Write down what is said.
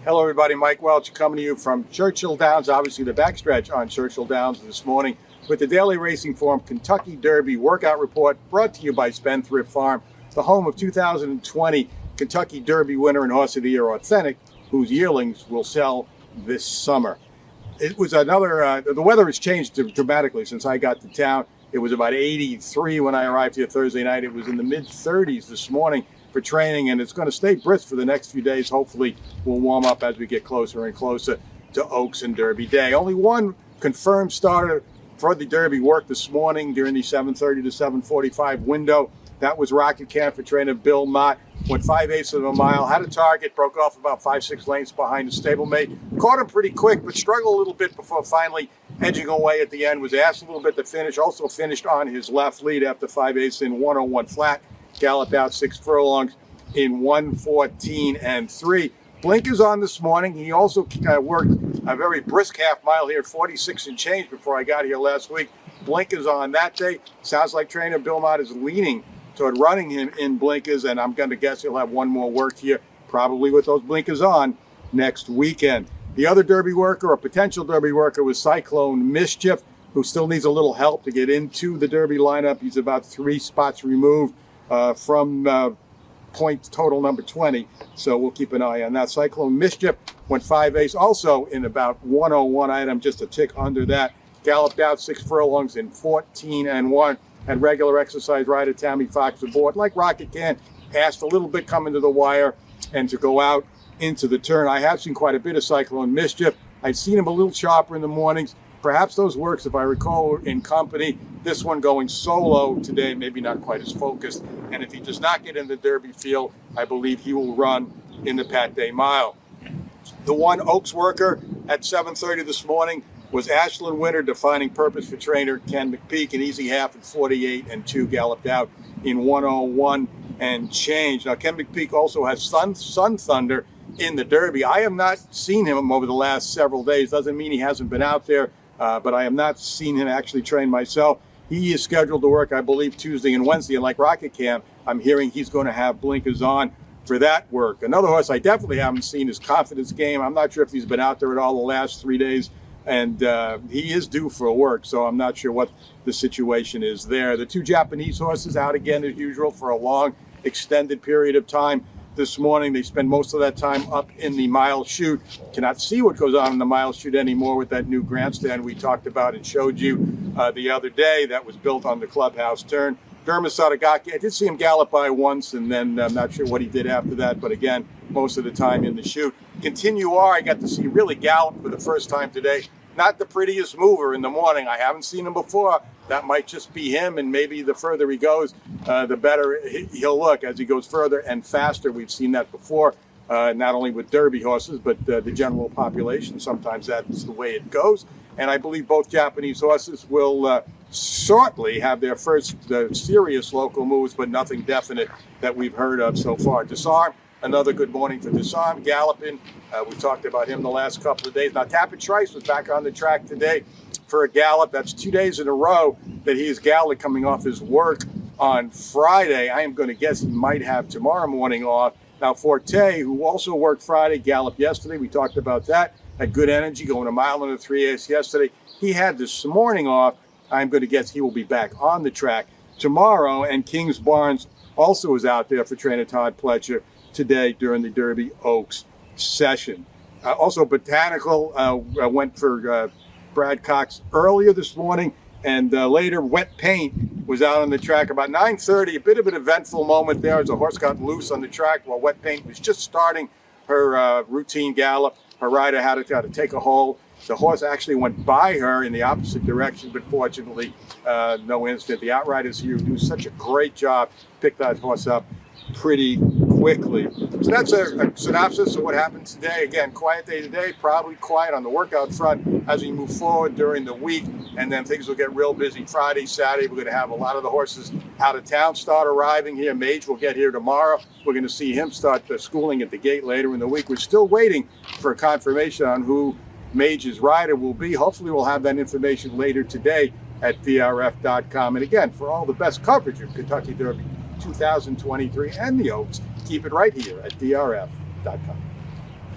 Hello everybody, Mike Welsch coming to you from Churchill Downs, obviously the backstretch on Churchill Downs this morning with the Daily Racing Form Kentucky Derby Workout Report brought to you by Spendthrift Farm, the home of 2020 Kentucky Derby winner and Horse of the Year Authentic, whose yearlings will sell this summer. It was another, the weather has changed dramatically since I got to town. It was about 83 when I arrived here Thursday night. It was in the mid-30s this morning for training, and it's going to stay brisk for the next few days. Hopefully we'll warm up as we get closer and closer to Oaks and Derby Day. Only one confirmed starter for the Derby worked this morning during the 7:30 to 7:45 window. That was Rocket Camp for trainer Bill Mott. Went 5/8 of a mile, had a target, broke off about 5-6 lengths behind the stablemate. Caught him pretty quick, but struggled a little bit before finally edging away at the end. Was asked a little bit to finish. Also finished on his left lead after 5/8 in 101 flat. Galloped out 6 furlongs in 1:14 and 3. Blinkers on this morning. He also worked a very brisk half mile here at 46 and change before I got here last week. Blinkers on that day. Sounds like trainer Bill Mott is leaning toward running him in blinkers, and I'm going to guess he'll have one more work here, probably with those blinkers on, next weekend. The other Derby worker, or potential Derby worker, was Cyclone Mischief, who still needs a little help to get into the Derby lineup. He's about 3 spots removed from point total number 20, so we'll keep an eye on that. Cyclone Mischief went 5/8, also in about 101 item, just a tick under that. Galloped out 6 furlongs in 14 and 1. Had regular exercise rider Tammy Fox aboard, like Rocket Can, asked a little bit coming to the wire and to go out into the turn. I have seen quite a bit of Cyclone Mischief. I've seen him a little sharper in the mornings. Perhaps those works, if I recall, in company. This one going solo today, maybe not quite as focused. And if he does not get in the Derby field, I believe he will run in the Pat Day Mile. The one Oaks worker at 7:30 this morning was Ashland Winter, defining purpose for trainer Ken McPeak, an easy half at 48 and 2, galloped out in 101 and change. Now, Ken McPeak also has Sun Thunder in the Derby. I have not seen him over the last several days. Doesn't mean he hasn't been out there, but I have not seen him actually train myself. He is scheduled to work, I believe, Tuesday and Wednesday, and like Rocket Camp, I'm hearing he's going to have blinkers on for that work. Another horse I definitely haven't seen is Confidence Game. I'm not sure if he's been out there at all the last 3 days. And he is due for a work, so I'm not sure what the situation is there. The 2 Japanese horses out again as usual for a long, extended period of time this morning. They spend most of that time up in the mile chute. Cannot see what goes on in the mile chute anymore with that new grandstand we talked about and showed you the other day that was built on the clubhouse turn. Derma Sadagaki, I did see him gallop by once, and then I'm not sure what he did after that, but again, most of the time in the chute. Continue R, I got to see really gallop for the first time today. Not the prettiest mover in the morning. I haven't seen him before. That might just be him, and maybe the further he goes, the better he'll look as he goes further and faster. We've seen that before, not only with Derby horses, but the general population. Sometimes that's the way it goes. And I believe both Japanese horses will shortly have their first serious local moves, but nothing definite that we've heard of so far. Disarm, another good morning for Disarm, galloping. We talked about him the last couple of days. Now, Tappan Trice was back on the track today for a gallop. That's 2 days in a row that he is galloped coming off his work on Friday. I am going to guess he might have tomorrow morning off. Now, Forte, who also worked Friday, galloped yesterday. We talked about that. Had good energy, going a mile and a 3/8 yesterday. He had this morning off. I'm going to guess he will be back on the track tomorrow. And Kings Barnes also is out there for trainer Todd Pletcher today during the Derby Oaks session. Also, Botanical went for Brad Cox earlier this morning, and later Wet Paint was out on the track about 9:30. A bit of an eventful moment there as a horse got loose on the track while Wet Paint was just starting her routine gallop. Her rider had to take a hold. The horse actually went by her in the opposite direction, but fortunately, no incident. The outriders here do such a great job, pick that horse up pretty quickly. So that's a synopsis of what happened today. Again, quiet day today, probably quiet on the workout front as we move forward during the week, and then things will get real busy Friday, Saturday. We're going to have a lot of the horses out of town start arriving here. Mage will get here tomorrow. We're going to see him start the schooling at the gate later in the week. We're still waiting for a confirmation on who Mage's rider will be. Hopefully we'll have that information later today at DRF.com. And again, for all the best coverage of Kentucky Derby 2023 and the Oaks, keep it right here at DRF.com.